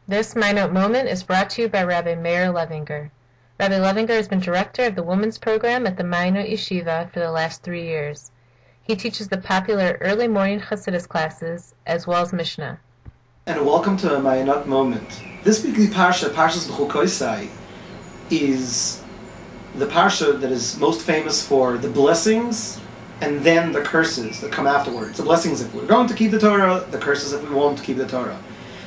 This Minute Moment is brought to you by Rabbi Meir Levinger. Rabbi Levinger has been director of the Women's Program at the Minot Yeshiva for the last 3 years. He teaches the popular early morning Chassidus classes as well as Mishnah. And welcome to a Minute Moment. This weekly Parshat, Parshat Bechukotai-Rabbi, is the Parshat that is most famous for the blessings and then the curses that come afterwards. The blessings if we're going to keep the Torah, the curses if we won't keep the Torah.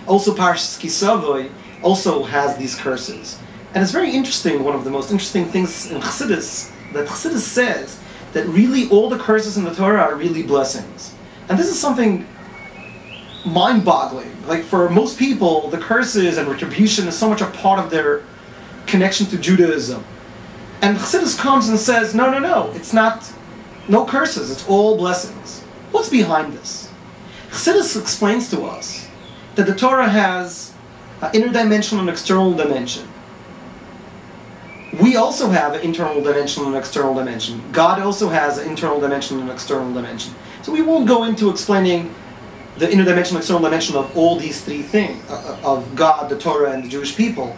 Also, Parshat Kisavoi also has these curses. And it's very interesting, one of the most interesting things in Chassidus, that Chassidus says that really all the curses in the Torah are really blessings. And this is something mind-boggling. Like for most people, the curses and retribution is so much a part of their connection to Judaism. And Chassidus comes and says, no, it's not, no curses, it's all blessings. What's behind this? Chassidus explains to us that the Torah has an inner dimension and external dimension. We also have an internal dimension and external dimension. God also has an internal dimension and external dimension. So we won't go into explaining the inner dimension and external dimension of all these three things, of God, the Torah, and the Jewish people.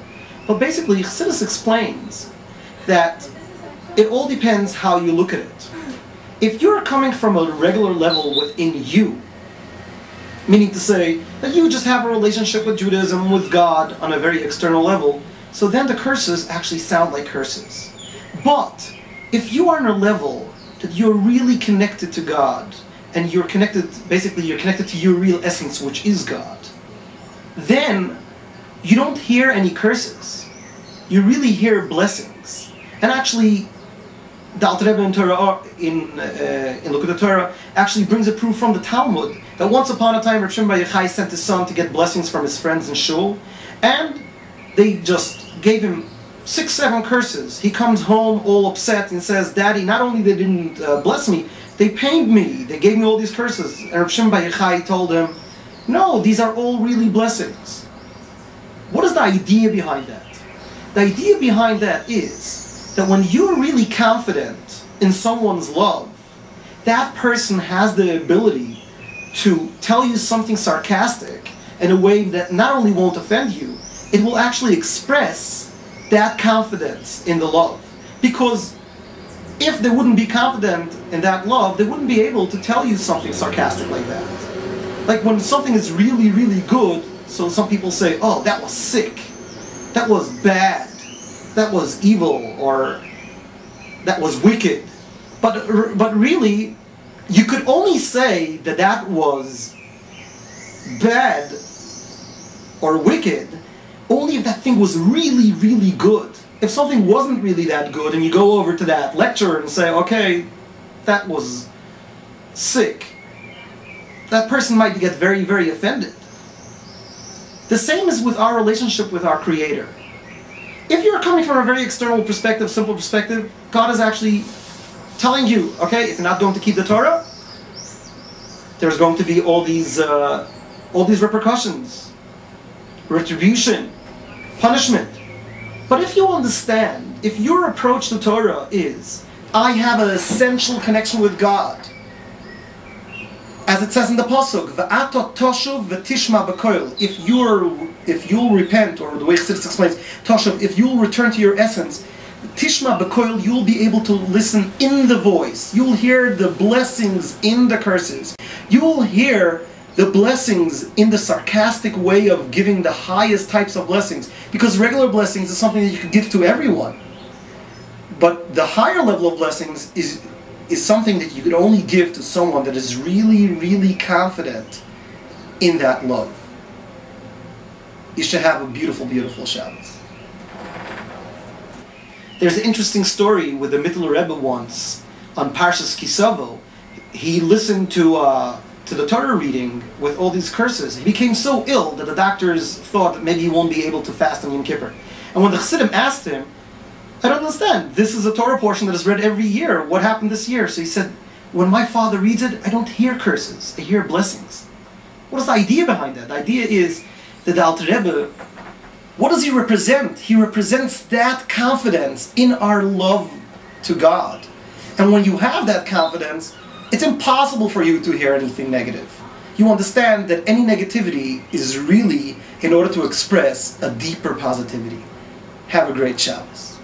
But basically, Chassidus explains that it all depends how you look at it. If you're coming from a regular level within you, meaning to say that you just have a relationship with Judaism, with God, on a very external level, so then the curses actually sound like curses. But if you are on a level that you're really connected to God, and you're connected to your real essence, which is God, then you don't hear any curses. You really hear blessings. And actually, the Alter Rebbe in Torah, in Levinger Torah, actually brings a proof from the Talmud that once upon a time, Rav Shimon Bar Yochai sent his son to get blessings from his friends in shul, and they just gave him 6-7 curses. He comes home all upset and says, "Daddy, not only they didn't bless me, they pained me. They gave me all these curses." And Rav Shimon Bar Yochai told him, "No, these are all really blessings." What is the idea behind that? The idea behind that is that when you're really confident in someone's love, that person has the ability to tell you something sarcastic in a way that not only won't offend you, it will actually express that confidence in the love. Because if they wouldn't be confident in that love, they wouldn't be able to tell you something sarcastic like that. Like when something is really, really good, so some people say, "Oh, that was sick, that was bad, that was evil," or "that was wicked." But really, you could only say that that was bad or wicked only if that thing was really, really good. If something wasn't really that good and you go over to that lecturer and say, "Okay, that was sick," that person might get very, very offended. The same is with our relationship with our Creator. If you're coming from a very external perspective, simple perspective, God is actually telling you, okay, if you're not going to keep the Torah, there's going to be all these repercussions, retribution, punishment. But if you understand, if your approach to Torah is, I have an essential connection with God, as it says in the Pasuk, "V'ato toshuv v'tishma b'koil," if you'll repent, or the way Chassidus explains, toshuv, if you'll return to your essence, tishma b'koil, you'll be able to listen in the voice. You'll hear the blessings in the curses. You'll hear the blessings in the sarcastic way of giving the highest types of blessings. Because regular blessings is something that you could give to everyone. But the higher level of blessings is something that you could only give to someone that is really, really confident in that love. You should have a beautiful, beautiful Shabbos. There's an interesting story with the Mittler Rebbe once on Parshat Kisavo. He listened to the Torah reading with all these curses. He became so ill that the doctors thought that maybe he won't be able to fast on Yom Kippur. And when the Chassidim asked him, "I don't understand, this is a Torah portion that is read every year. What happened this year?" So he said, "When my father reads it, I don't hear curses, I hear blessings." What is the idea behind that? The idea is that the Alter Rebbe, what does he represent? He represents that confidence in our love to God. And when you have that confidence, it's impossible for you to hear anything negative. You understand that any negativity is really in order to express a deeper positivity. Have a great Shabbos.